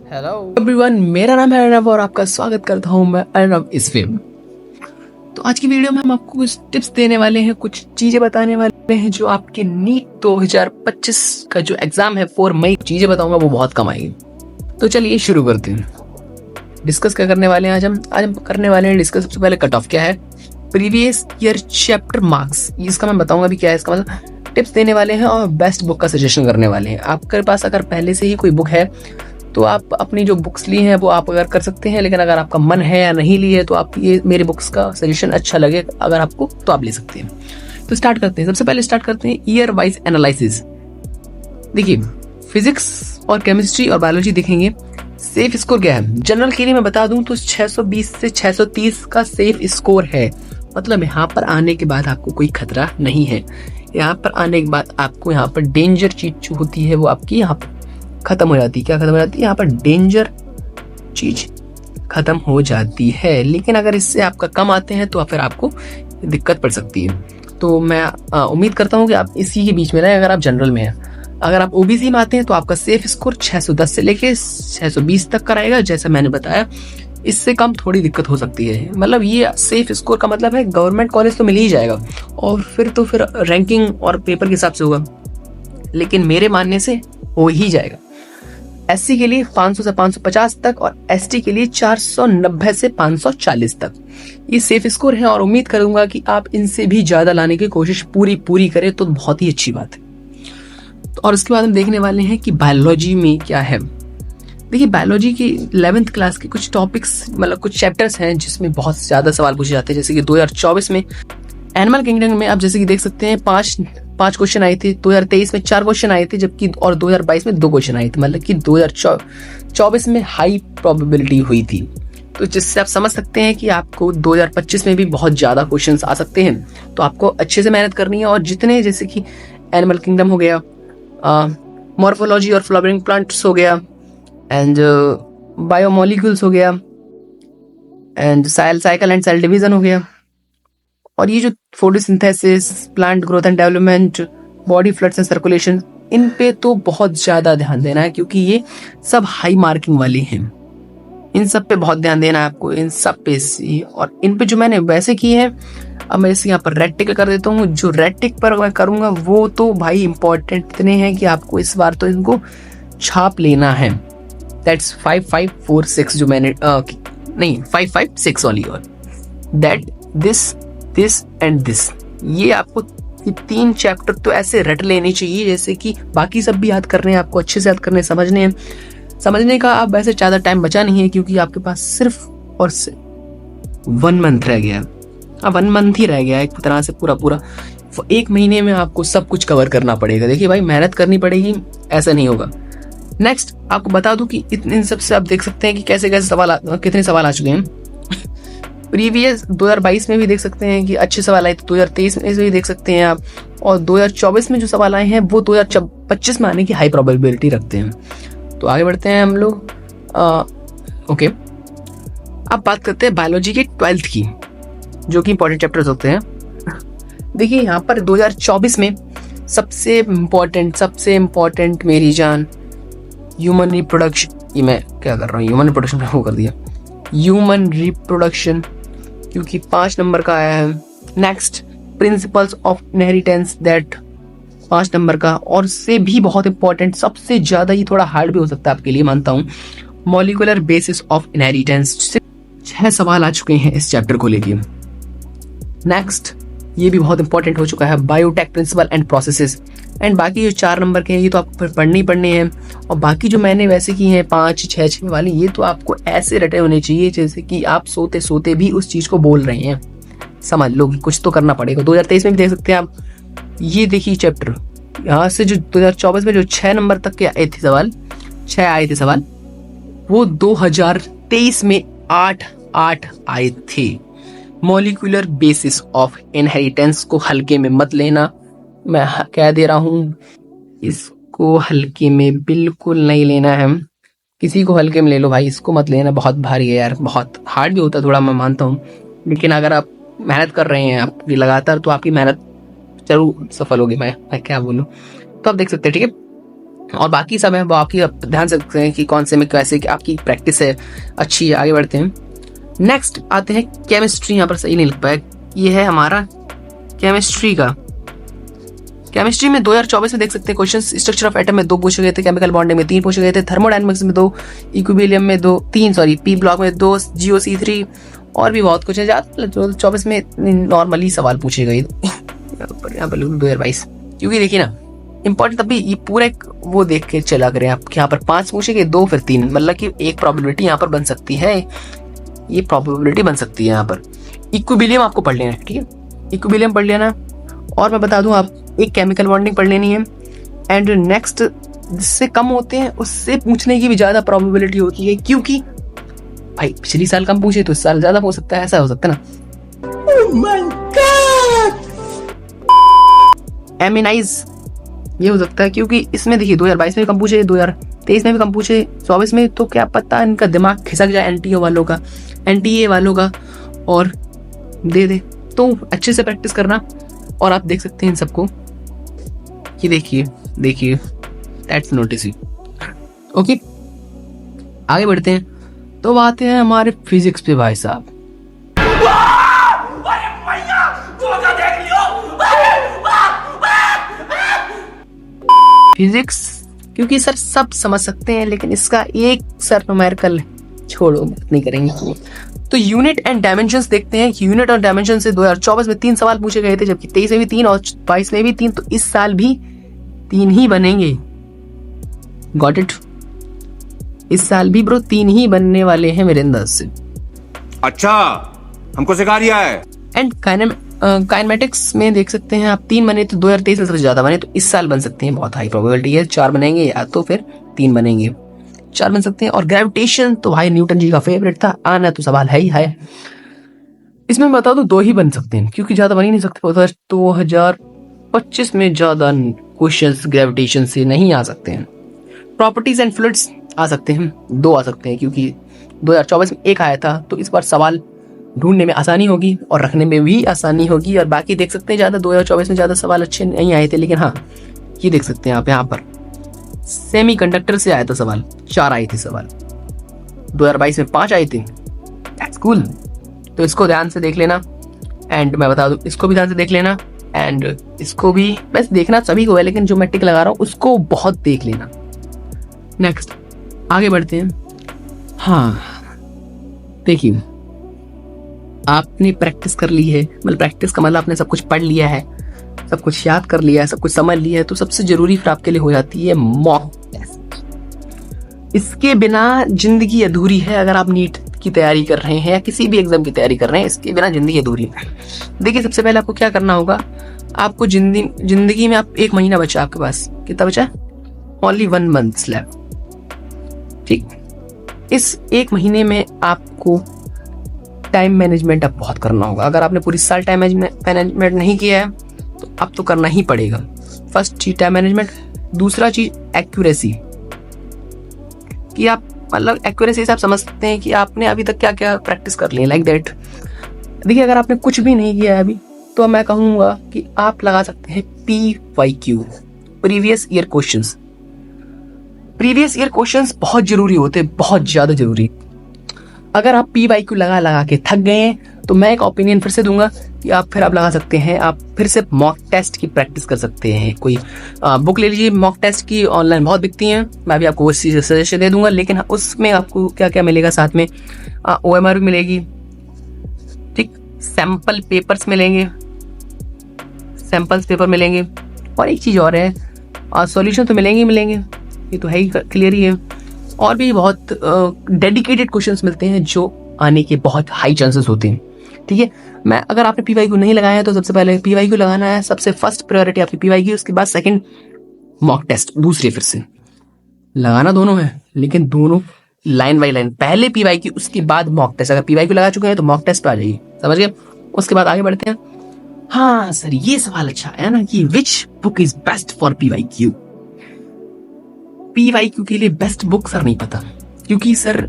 Hello everyone, मेरा नाम है अर्नब और आपका स्वागत करता हूं मैं अर्नब इस फिल्म। तो आज की वीडियो में हम आपको कुछ टिप्स देने वाले हैं, कुछ चीजें बताने वाले हैं जो आपके नीट 2025 का जो एग्जाम है 4 मई, चीजें बताऊंगा वो बहुत कम आएगी। तो चलिए शुरू करते हैं। डिस्कस क्या करने वाले हैं आज हम करने वाले हैं डिस्कस सबसे पहले कट ऑफ क्या है, प्रीवियस ईयर चैप्टर मार्क्स, इसका मैं बताऊंगा भी क्या है, इसका मतलब टिप्स देने वाले हैं और बेस्ट बुक का सजेशन करने वाले हैं। आपके पास अगर पहले से ही कोई बुक है तो आप अपनी जो बुक्स ली हैं वो आप अगर कर सकते हैं, लेकिन अगर आपका मन है या नहीं ली है तो आप ये मेरे बुक्स का सजेशन अच्छा लगे अगर आपको तो आप ले सकते हैं। तो स्टार्ट करते हैं। सबसे पहले स्टार्ट करते हैं ईयर वाइज एनालिसिस। देखिए, फिजिक्स और केमिस्ट्री और बायोलॉजी देखेंगे। सेफ स्कोर क्या है जनरल के लिए मैं बता दूं तो 620 से 630 का सेफ स्कोर है। मतलब यहाँ पर आने के बाद आपको कोई खतरा नहीं है। यहाँ पर आने के बाद आपको यहाँ पर डेंजर चीज जो होती है वो आपकी यहाँ पर खत्म हो जाती है। क्या खत्म हो जाती है? यहाँ पर डेंजर चीज खत्म हो जाती है। लेकिन अगर इससे आपका कम आते हैं तो फिर आपको दिक्कत पड़ सकती है। तो मैं उम्मीद करता हूँ कि आप इसी के बीच में रहें अगर आप जनरल में हैं। अगर आप ओबीसी में आते हैं तो आपका सेफ स्कोर 610 से लेके 620 तक का रहेगा, जैसा मैंने बताया। इससे कम थोड़ी दिक्कत हो सकती है। मतलब ये सेफ स्कोर का मतलब है गवर्नमेंट कॉलेज तो मिल ही जाएगा और फिर रैंकिंग और पेपर के हिसाब से होगा, लेकिन मेरे मानने से हो ही जाएगा। एससी के लिए 500 से 550 तक और एसटी के लिए 490 से 540 तक ये सेफ स्कोर है और उम्मीद करूंगा कि आप इनसे भी ज्यादा लाने की कोशिश पूरी करें तो बहुत ही अच्छी बात है। और उसके बाद हम देखने वाले हैं कि बायोलॉजी में क्या है। देखिए, बायोलॉजी की 11th क्लास के कुछ टॉपिक्स, मतलब कुछ चैप्टर्स हैं जिसमें बहुत ज्यादा सवाल पूछे जाते हैं। जैसे कि 2024 में एनिमल किंगडम में आप जैसे कि देख सकते हैं पांच क्वेश्चन आए थे, 2023 में 4 क्वेश्चन आए थे, जबकि और 2022 में 2 क्वेश्चन आए थे। मतलब कि 2024 में हाई प्रोबेबिलिटी हुई थी। तो जिससे आप समझ सकते हैं कि आपको 2025 में भी बहुत ज्यादा क्वेश्चंस आ सकते हैं। तो आपको अच्छे से मेहनत करनी है और जितने, जैसे कि एनिमल किंगडम हो गया, मॉर्फोलॉजी और फ्लावरिंग प्लांट्स हो गया, एंड बायोमोलिक्यूल्स हो गया, and cycle and cell division हो गया, और ये जो photosynthesis, plant growth and development, body fluids and circulation, इन पे तो बहुत ज्यादा ध्यान देना है क्योंकि ये सब हाई मार्किंग वाले हैं। इन सब पे बहुत ध्यान देना है आपको, इन सब पे। और इन पे जो मैंने वैसे किए हैं, अब मैं इसे यहाँ पर रेड टिक कर देता हूँ। जो रेड टिक पर मैं करूंगा वो तो भाई इंपॉर्टेंट इतने हैं कि आपको इस बार तो इनको छाप लेना है। दैट्स 5546 जो मैंने नहीं 556 ओनली, और दैट दिस एंड दिस। ये आपको 3 चैप्टर तो ऐसे रट लेने चाहिए जैसे कि बाकी सब भी याद करने हैं, आपको अच्छे से याद करने, समझने हैं। समझने का अब वैसे ज्यादा टाइम बचा नहीं है क्योंकि आपके पास सिर्फ और सिर्फ 1 मंथ रह गया है। अब 1 मंथ ही रह गया है एक तरह से पूरा 1 महीने में आपको सब कुछ कवर करना पड़ेगा। देखिए भाई, मेहनत करनी पड़ेगी, ऐसा नहीं होगा। नेक्स्ट आपको बता दूं कि इन सब से आप देख सकते हैं कि कैसे कितने सवाल आ चुके हैं। प्रीवियस 2022 में भी देख सकते हैं कि अच्छे सवाल आए थे, 2023 में भी देख सकते हैं आप, और 2024 में जो सवाल आए हैं वो 2025 में आने की हाई प्रोबेबिलिटी रखते हैं। तो आगे बढ़ते हैं हम लोग। ओके, अब बात करते हैं बायोलॉजी के 12th की, जो कि इंपॉर्टेंट चैप्टर्स होते हैं। देखिए, यहाँ पर 2024 में सबसे इम्पोर्टेंट मेरी जान, ह्यूमन रिप्रोडक्शन। ये मैं क्या कर रहा हूँ, ह्यूमन रिप्रोडक्शन वो कर दिया, ह्यूमन रिप्रोडक्शन, क्योंकि 5 नंबर का आया है। Next, principles of inheritance, that 5 number का, और से भी बहुत इंपॉर्टेंट, सबसे ज्यादा ही थोड़ा हार्ड भी हो सकता है आपके लिए, मानता हूँ, मॉलिक्यूलर बेसिस ऑफ इनहेरिटेंस। 6 सवाल आ चुके हैं इस चैप्टर को लेके। नेक्स्ट, ये भी बहुत इंपॉर्टेंट हो चुका है, biotech principle and processes. And बाकी जो 4 नंबर के हैं ये तो आपको पढ़ने ही पढ़ने हैं, और बाकी जो मैंने वैसे की हैं 5, 6 वाली, ये तो आपको ऐसे रटे होने चाहिए जैसे कि आप सोते सोते भी उस चीज को बोल रहे हैं। समझ लो कि कुछ तो करना पड़ेगा। 2023 में भी देख सकते हैं आप, ये देखिए चैप्टर, यहाँ से जो 2024 में जो 6 नंबर तक के आए थे सवाल, 6 आए थे सवाल, वो 2023 में 8 आए थे। मॉलिक्यूलर बेसिस ऑफ इनहेरिटेंस को हल्के में मत लेना, मैं कह दे रहा हूँ, इसको हल्के में बिल्कुल नहीं लेना है। किसी को हल्के में ले लो भाई, इसको मत लेना, बहुत भारी है यार, बहुत हार्ड भी होता है थोड़ा, मैं मानता हूँ। लेकिन अगर आप मेहनत कर रहे हैं आपकी लगातार, तो आपकी मेहनत जरूर सफल होगी। मैं क्या बोलूँ। तो आप देख सकते हैं, ठीक है। और बाकी सब है वो आपकी ध्यान से रखते हैं कि कौन से में कैसे आपकी प्रैक्टिस है अच्छी है। आगे बढ़ते हैं, नेक्स्ट आते हैं केमिस्ट्री। यहाँ पर सही नहीं लिख पाया, ये है हमारा केमिस्ट्री का। केमिस्ट्री में 2024 में देख सकते हैं क्वेश्चन, स्ट्रक्चर ऑफ एटम में 2 पूछे गए थे, केमिकल बॉन्डिंग में 3 पूछे गए थे, थर्मोडायनेमिक्स में 2, इक्विलिब्रियम में 3 पी ब्लॉक में 2, GOC3 और भी बहुत कुछ है। 2024 में नॉर्मली सवाल पूछे गए यहाँ पर 2022, क्योंकि देखिए ना इंपॉर्टेंट तभी ये पूरा एक वो देख के चला करें आप, यहाँ पर 5 पूछे गए, 2 फिर 3, मतलब कि एक प्रोबेबिलिटी यहाँ पर बन सकती है, ये प्रोबेबिलिटी बन सकती है यहाँ पर। इक्विलिब्रियम आपको पढ़ लेना है, ठीक है, इक्विलिब्रियम पढ़ लेना। और मैं बता दूं आप एक केमिकल बॉन्डिंग पढ़ लेनी है। एंड नेक्स्ट जिससे कम होते हैं उससे पूछने की भी ज्यादा प्रोबेबिलिटी होती है, क्योंकि भाई पिछली साल कम पूछे तो इस साल ज्यादा हो सकता है, ऐसा हो सकता है ना। oh my God! एमिनाइज ये हो सकता है, क्योंकि इसमें देखिए 2022 में कम पूछे, 2023 में भी कम पूछे, 24 में तो क्या पता इनका दिमाग खिसक जाए एनटीए वालों का और दे। तो अच्छे से प्रैक्टिस करना। और आप देख सकते हैं इन सबको, ये देखिए दैट्स नोटिस यू। ओके, आगे बढ़ते हैं। तो आते हैं हमारे फिजिक्स पे भाई साहब। फिजिक्स क्योंकि सर सब समझ सकते हैं, लेकिन इसका एक सर न्यूमेरिकल छोड़ो, बात नहीं करेंगे। तो यूनिट एंड डायमेंशंस देखते हैं। यूनिट और डायमेंशन से 2024 में 3 सवाल पूछे गए थे, जबकि 23 में भी 3 और 22 में भी 3, तो इस साल भी 3 ही बनेंगे। Got it? इस साल भी ब्रो 3 ही बनने वाले हैं मेरे अंदाज से। अच्छा, हमको सिखा दिया है। एंड काइनेमेटिक्स में देख सकते हैं आप 3 बने तो 2023 में सबसे ज्यादा बने, तो इस साल बन सकते हैं, बहुत हाई प्रोबेबिलिटी है 4 बनेंगे या तो फिर 3 बनेंगे, 4 बन सकते हैं। और ग्रेविटेशन तो भाई न्यूटन जी का फेवरेट था, आना तो सवाल है ही है। इसमें मैं बता दूं 2 ही बन सकते हैं, क्योंकि ज्यादा बन ही नहीं सकते। 2025 में ज्यादा क्वेश्चंस ग्रेविटेशन से नहीं आ सकते हैं। प्रॉपर्टीज एंड फ्लूइड्स आ सकते हैं, 2 आ सकते हैं, क्योंकि 2024 में 1 आया था, तो इस बार सवाल ढूंढने में आसानी होगी और रखने में भी आसानी होगी। और बाकी देख सकते हैं ज्यादा 2024 में ज्यादा सवाल अच्छे नहीं आए थे, लेकिन हाँ ये देख सकते हैं आप यहाँ पर सेमीकंडक्टर से आया था सवाल, 4 आए थे सवाल, 2022 में 5 आए थे। That's cool. तो इसको ध्यान से देख लेना। एंड मैं बता दूं इसको भी ध्यान से देख लेना, एंड इसको भी बस देखना सभी को है, लेकिन जो मैं टिक लगा रहा हूं उसको बहुत देख लेना। नेक्स्ट आगे बढ़ते हैं। हाँ देखिए, आपने प्रैक्टिस कर ली है, मतलब प्रैक्टिस का मतलब आपने सब कुछ पढ़ लिया है, सब कुछ याद कर लिया है, सब कुछ समझ लिया है, तो सबसे जरूरी फिर आपके लिए हो जाती है मॉक टेस्ट। इसके बिना जिंदगी अधूरी है। अगर आप नीट की तैयारी कर रहे हैं या किसी भी एग्जाम की तैयारी कर रहे हैं, इसके बिना जिंदगी अधूरी है। देखिए सबसे पहले आपको क्या करना होगा, आपको जिंदगी में आप 1 महीना बचा, आपके पास कितना बचा? Only 1 month left. ठीक, इस 1 महीने में आपको टाइम मैनेजमेंट अब बहुत करना होगा। अगर आपने पूरी साल टाइम मैनेजमेंट नहीं किया है तो अब तो करना ही पड़ेगा। फर्स्ट चीज टाइम मैनेजमेंट, दूसरा चीज एक्यूरेसी, कि आप मतलब एक्यूरेसी से आप समझ सकते हैं कि आपने अभी तक क्या क्या प्रैक्टिस कर ली है, लाइक दैट। देखिए अगर आपने कुछ भी नहीं किया है अभी, तो मैं कहूंगा कि आप लगा सकते हैं PYQ, previous year questions. Previous year questions बहुत जरूरी होते हैं, बहुत ज्यादा जरूरी। अगर आप PYQ लगा के थक गए हैं, तो मैं एक ओपिनियन फिर से दूंगा कि आप लगा सकते हैं, आप फिर से मॉक टेस्ट की प्रैक्टिस कर सकते हैं। कोई बुक ले लीजिए मॉक टेस्ट की, ऑनलाइन बहुत बिकती हैं, मैं भी आपको उस चीज सजेशन दे दूंगा। लेकिन उसमें आपको क्या क्या मिलेगा साथ में, OMR भी मिलेगी, ठीक, सैंपल पेपर्स मिलेंगे, सैंपल्स पेपर मिलेंगे, और एक चीज और है, सॉल्यूशन तो मिलेंगे, ये तो है ही, क्लियर ही है। और भी बहुत डेडिकेटेड क्वेश्चंस मिलते हैं जो आने के बहुत हाई चांसेस होते हैं। ठीक है, मैं अगर आपने PYQ नहीं लगाया है तो सबसे पहले PYQ लगाना है, सबसे फर्स्ट प्रायोरिटी आपकी PYQ, उसके बाद सेकंड मॉक टेस्ट, दूसरे फिर से लगाना दोनों है, लेकिन दोनों लाइन बाय लाइन, पहले PYQ उसके बाद मॉक टेस्ट। अगर PYQ लगा चुके हैं तो मॉक टेस्ट पे आ जाइए, समझ गए? उसके बाद आगे बढ़ते हैं। हाँ सर, ये सवाल अच्छा है ना कि which book is best for PYQ। PYQ के लिए बेस्ट बुक सर नहीं पता, क्योंकि सर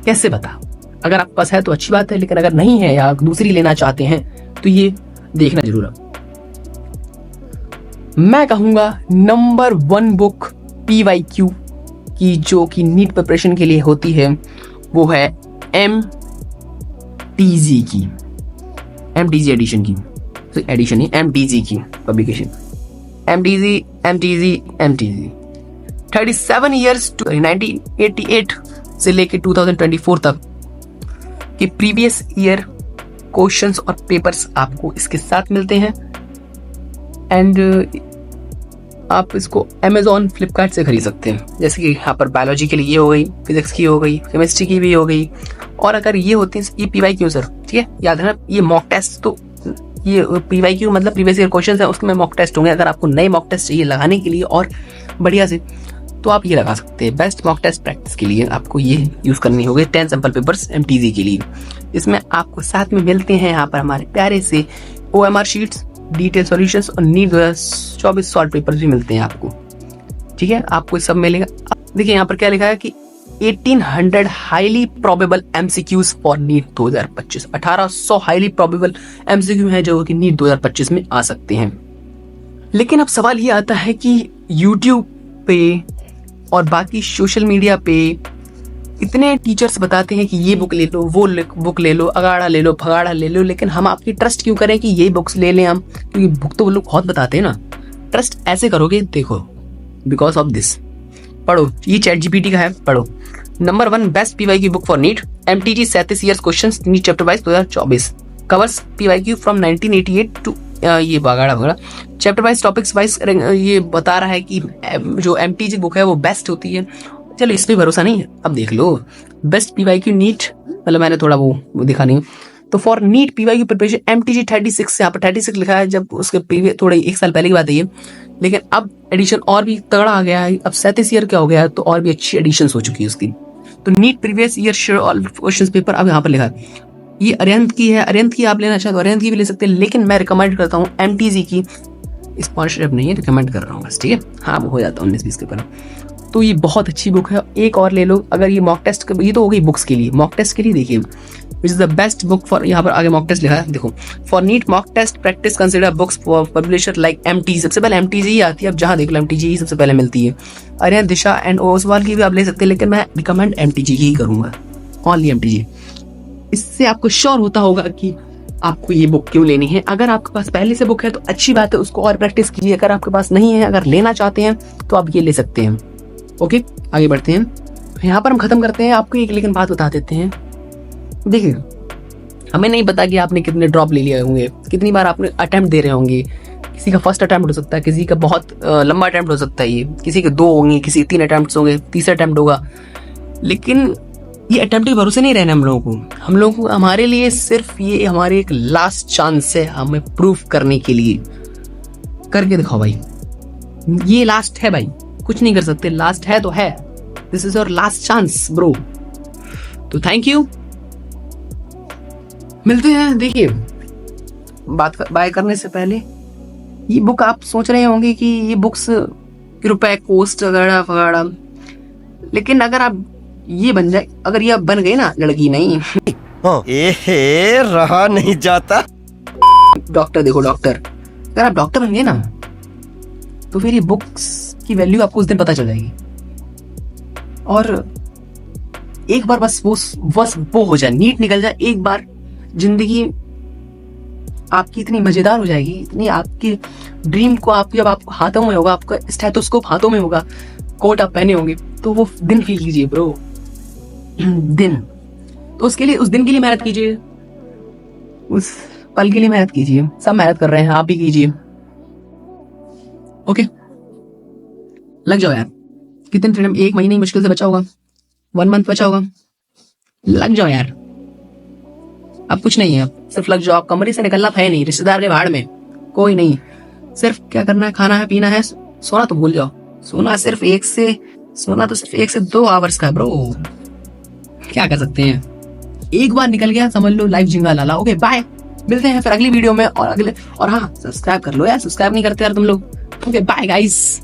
कैसे बता, अगर आपके पास है तो अच्छी बात है, लेकिन अगर नहीं है या दूसरी लेना चाहते हैं तो ये देखना जरूर है। मैं कहूंगा नंबर 1 बुक PYQ की जो कि नीट प्रिपरेशन के लिए होती है वो है MTG की, MTG एडिशन की, तो एडिशन ही MTG की पब्लिकेशन, MTG 37 ईयर्स 1988 से लेके 2024 तक के प्रीवियस ईयर क्वेश्चंस और पेपर्स आपको इसके साथ मिलते हैं। एंड आप इसको Amazon, फ्लिपकार्ट से खरीद सकते हैं। जैसे कि यहाँ पर बायोलॉजी के लिए ये हो गई, फिजिक्स की हो गई, केमिस्ट्री की भी हो गई, और अगर ये होती है ये PYQ सर, ठीक है, याद है ना, ये मॉक टेस्ट, तो ये PYQ मतलब प्रीवियस ईयर क्वेश्चंस है, उसमें मॉक टेस्ट होंगे। अगर आपको नए मॉक टेस्ट चाहिए लगाने के लिए और बढ़िया से, तो आप ये लगा सकते हैं। बेस्ट मॉक टेस्ट प्रैक्टिस के लिए आपको ये यूज करनी होगी 10 सैंपल पेपर्स MTG के लिए। इसमें आपको साथ में मिलते हैं यहाँ पर हमारे प्यारे से OMR शीट्स, डिटेल सॉल्यूशंस और नीट 2024 सॉल्व पेपर्स भी मिलते हैं आपको, ठीक है, आपको सब मिलेगा। देखिए यहाँ पर क्या लिखा है कि 1800 highly probable MCQs for NEET 2025, 1800 highly probable MCQ हैं जो कि नीट 2025 में आ सकते हैं। लेकिन अब सवाल ये आता है कि YouTube पे और बाकी सोशल मीडिया पे इतने टीचर्स बताते हैं कि ये बुक ले लो, वो बुक ले लो, अगाड़ा ले लो, भगाड़ा ले लो, लेकिन हम आपकी ट्रस्ट क्यों करें कि ये बुक्स ले लें हम, क्योंकि बुक तो वो लोग बहुत बताते हैं ना। ट्रस्ट ऐसे करोगे, देखो, बिकॉज ऑफ दिस। पढ़ो, ये ChatGPT का है, पढ़ो। Number 1 best PYQ book for NEET, MTG 37 years questions, NEET chapter wise 2024, covers PYQ from 1988 to ये बागाड़ा चैप्टर वाइज, टॉपिक्स वाइज। ये बता रहा है कि जो MTG बुक है वो बेस्ट होती है। चलो इस पे भरोसा नहीं है, अब देख लो बेस्ट PYQ नीट, मतलब मैंने थोड़ा वो दिखा नहीं, तो for NEET PYQ preparation MTG 36, यहाँ पर 36 लिखा है, जब उसके प्रीवियस थोड़े 1 साल पहले की बात है ये, लेकिन अब एडिशन और भी तगड़ा आ गया है, अब 37 ईयर क्या हो गया है, तो और भी अच्छी एडिशन हो चुकी है उसकी। तो NEET previous year share all question paper अब यहाँ पर लिखा है। ये अरिहंत की है, अरिहंत की आप लेना चाहे तो अरिहंत की भी ले सकते हैं, लेकिन मैं रिकमेंड करता हूँ MTG की। स्पॉन्सरशिप नहीं है, रिकमेंड कर रहा हूँ बस, ठीक है, हाँ हो जाता है 19-20 के पर। तो ये बहुत अच्छी बुक है, एक और ले लो। अगर ये मॉक टेस्ट, ये तो हो गई बुक्स के लिए, मॉक टेस्ट के लिए देखिए which is the best book for, यहाँ पर आगे मॉक टेस्ट लिखा है, देखो, for NEET mock test practice consider books for publisher like MTG। सबसे पहले MTG ही आती है, अब जहाँ देख लो MTG ही सबसे पहले मिलती है। अरिहंत, दिशा एंड ओसवाल की भी आप ले सकते हैं, लेकिन मैं रिकमेंड MTG ही करूंगा, ओनली MTG। इससे आपको श्योर होता होगा कि आपको ये बुक क्यों लेनी है। अगर आपके पास पहले से बुक है तो अच्छी बात है, उसको और प्रैक्टिस कीजिए। अगर आपके पास नहीं है, अगर लेना चाहते हैं तो आप ये ले सकते हैं। ओके, आगे बढ़ते हैं। यहाँ पर हम खत्म करते हैं, आपको एक लेकिन बात बता देते हैं। देखिए, हमें नहीं पता कि आपने कितने ड्रॉप ले लिए होंगे, कितनी बार आपने अटेम्प्ट दे रहे होंगे। किसी का फर्स्ट अटेम्प्ट हो सकता है, किसी का बहुत लंबा अटेम्प्ट हो सकता है, ये किसी के 2 होंगे, किसी के 3 अटेम्प्ट होंगे, तीसरा अटेम्प्ट होगा। लेकिन ये अटेम्प्ट के भरोसे नहीं रहना हम लोगों को हमारे लिए सिर्फ ये हमारे एक लास्ट चांस है, हमें प्रूफ करने के लिए। करके दिखाओ भाई, ये लास्ट है भाई, कुछ नहीं कर सकते, लास्ट है तो है। This is your last chance bro. तो थैंक यू, मिलते हैं। देखिए, बाय करने से पहले ये बुक आप सोच रहे होंगे कि ये बुक्स रुपए कोस्ट वगैरह वगैरह, लेकिन अगर आप ये बन जाए, अगर ये बन गए ना, लड़की नहीं रहा नहीं जाता, डॉक्टर, देखो डॉक्टर, अगर आप डॉक्टर बन गए ना, तो फिर ये बुक्स की वैल्यू आपको उस दिन पता चल जाएगी। और एक बार बस वो हो जाए, नीट निकल जाए एक बार, जिंदगी आपकी इतनी मजेदार हो जाएगी, इतनी आपकी ड्रीम को आप जब आपको हाथों में होगा, आपका स्टेथोस्कोप हाथों में होगा, कोट आप पहने होंगे, तो वो दिन फील कीजिए ब्रो, दिन। तो उसके लिए, उस दिन के लिए मेहनत कीजिए, उस पल के लिए मेहनत कीजिए। सब मेहनत कर रहे हैं, आप भी कीजिए। ओके, लग जाओ यार। कितने फ्रीडम, 1 महीने मुश्किल से बचा होगा, 1 मंथ बचा होगा, लग जाओ यार। अब कुछ नहीं है, सिर्फ लग जाओ। कमरे से निकलना है नहीं, रिश्तेदार के भाड़ में कोई नहीं, सिर्फ क्या करना है, खाना है, पीना है, सोना तो भूल जाओ। सोना सिर्फ 1 से 2 आवर्स का ब्रो, क्या कर सकते हैं। एक बार निकल गया, समझ लो लाइफ जिंगा लाला। ओके, बाय, मिलते हैं फिर अगली वीडियो में। और हाँ, सब्सक्राइब कर लो यार, सब्सक्राइब नहीं करते यार तुम लोग। Okay, bye guys.